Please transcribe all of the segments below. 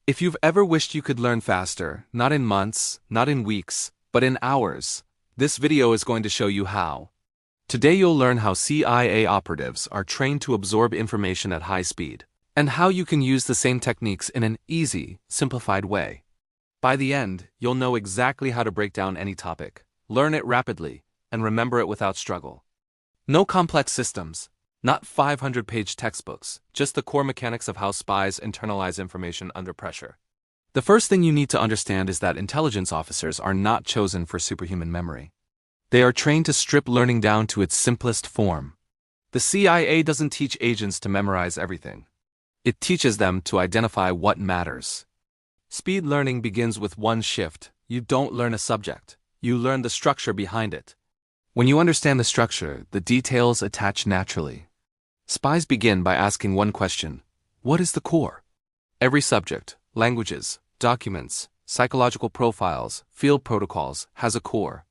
If you've ever wished you could learn faster, not in months, not in weeks, but in hours, this video is going to show you how. Today you'll learn how CIA operatives are trained to absorb information at high speed, and how you can use the same techniques in an easy, simplified way. By the end, you'll know exactly how to break down any topic, learn it rapidly, and remember it without struggle. No complex systems, not 500-page textbooks, just the core mechanics of how spies internalize information under pressure. The first thing you need to understand is that intelligence officers are not chosen for superhuman memory. They are trained to strip learning down to its simplest form. The CIA doesn't teach agents to memorize everything. It teaches them to identify what matters. Speed learning begins with one shift. You don't learn a subject. You learn the structure behind it. When you understand the structure, the details attach naturally. Spies begin by asking one question: what is the core? Every subject, languages, documents, psychological profiles, field protocols has a core.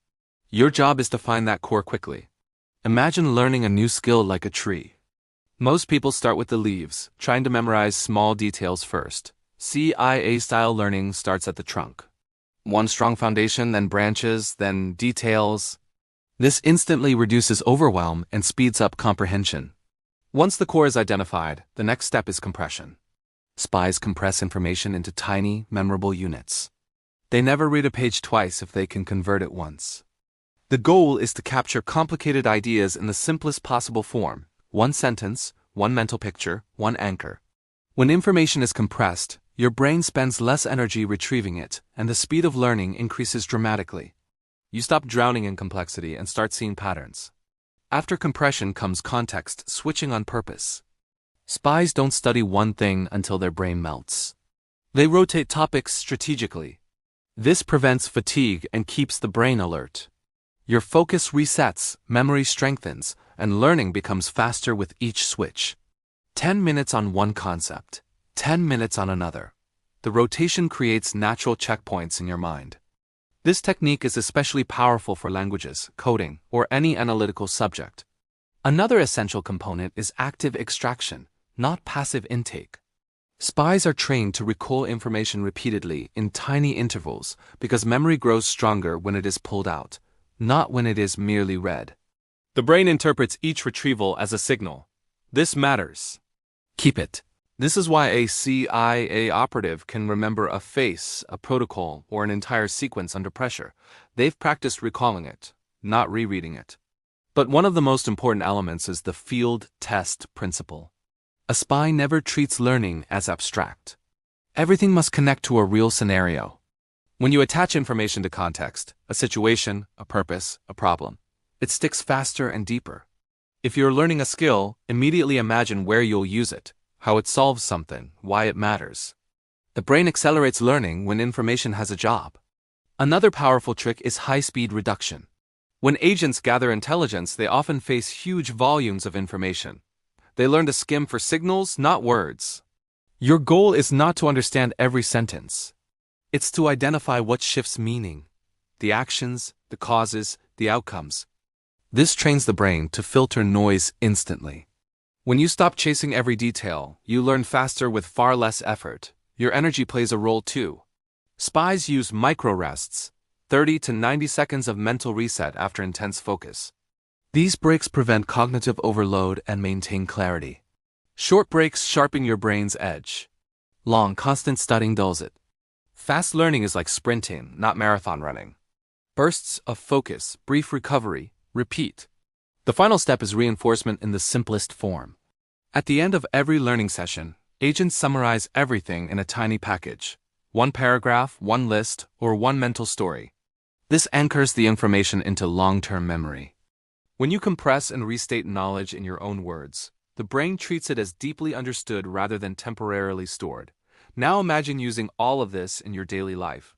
Your job is to find that core quickly. Imagine learning a new skill like a tree. Most people start with the leaves, trying to memorize small details first. CIA-style learning starts at the trunk. One strong foundation, then branches, then details. This instantly reduces overwhelm and speeds up comprehension. Once the core is identified, the next step is compression. Spies compress information into tiny, memorable units. They never read a page twice if they can convert it once. The goal is to capture complicated ideas in the simplest possible form: one sentence, one mental picture, one anchor. When information is compressed, your brain spends less energy retrieving it, and the speed of learning increases dramatically. You stop drowning in complexity and start seeing patterns. After compression comes context switching on purpose. Spies don't study one thing until their brain melts. They rotate topics strategically. This prevents fatigue and keeps the brain alert. Your focus resets, memory strengthens, and learning becomes faster with each switch. 10 minutes on one concept, 10 minutes on another. The rotation creates natural checkpoints in your mind. This technique is especially powerful for languages, coding, or any analytical subject. Another essential component is active extraction, not passive intake. Spies are trained to recall information repeatedly in tiny intervals because memory grows stronger when it is pulled out, not when it is merely read. The brain interprets each retrieval as a signal. This matters. Keep it. This is why a CIA operative can remember a face, a protocol, or an entire sequence under pressure. They've practiced recalling it, not rereading it. But one of the most important elements is the field test principle. A spy never treats learning as abstract. Everything must connect to a real scenario. When you attach information to context, a situation, a purpose, a problem, it sticks faster and deeper. If you're learning a skill, immediately imagine where you'll use it, how it solves something, why it matters. The brain accelerates learning when information has a job. Another powerful trick is high-speed reduction. When agents gather intelligence, they often face huge volumes of information. They learn to skim for signals, not words. Your goal is not to understand every sentence. It's to identify what shifts meaning, the actions, the causes, the outcomes. This trains the brain to filter noise instantly. When you stop chasing every detail, you learn faster with far less effort. Your energy plays a role too. Spies use micro-rests, 30 to 90 seconds of mental reset after intense focus. These breaks prevent cognitive overload and maintain clarity. Short breaks sharpen your brain's edge. Long, constant studying dulls it. Fast learning is like sprinting, not marathon running. Bursts of focus, brief recovery, repeat. The final step is reinforcement in the simplest form. At the end of every learning session, agents summarize everything in a tiny package. One paragraph, one list, or one mental story. This anchors the information into long-term memory. When you compress and restate knowledge in your own words, the brain treats it as deeply understood rather than temporarily stored. Now imagine using all of this in your daily life.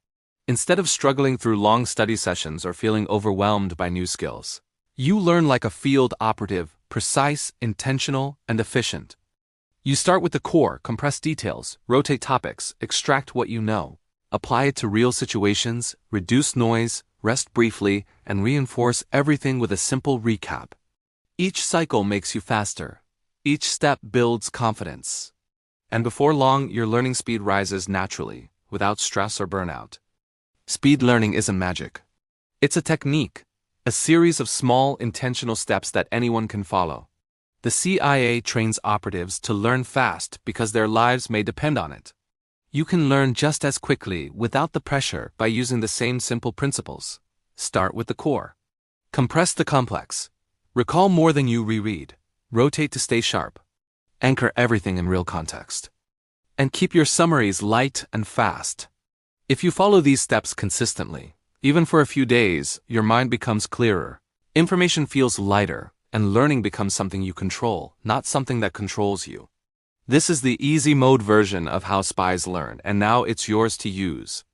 Instead of struggling through long study sessions or feeling overwhelmed by new skills, you learn like a field operative, precise, intentional, and efficient. You start with the core, compress details, rotate topics, extract what you know, apply it to real situations, reduce noise, rest briefly, and reinforce everything with a simple recap. Each cycle makes you faster. Each step builds confidence. And before long, your learning speed rises naturally, without stress or burnout. Speed learning isn't magic. It's a technique, a series of small, intentional steps that anyone can follow. The CIA trains operatives to learn fast because their lives may depend on it. You can learn just as quickly without the pressure by using the same simple principles. Start with the core. Compress the complex. Recall more than you reread. Rotate to stay sharp. Anchor everything in real context. And keep your summaries light and fast. If you follow these steps consistently, even for a few days, your mind becomes clearer. Information feels lighter, and learning becomes something you control, not something that controls you. This is the easy mode version of how spies learn, and now it's yours to use.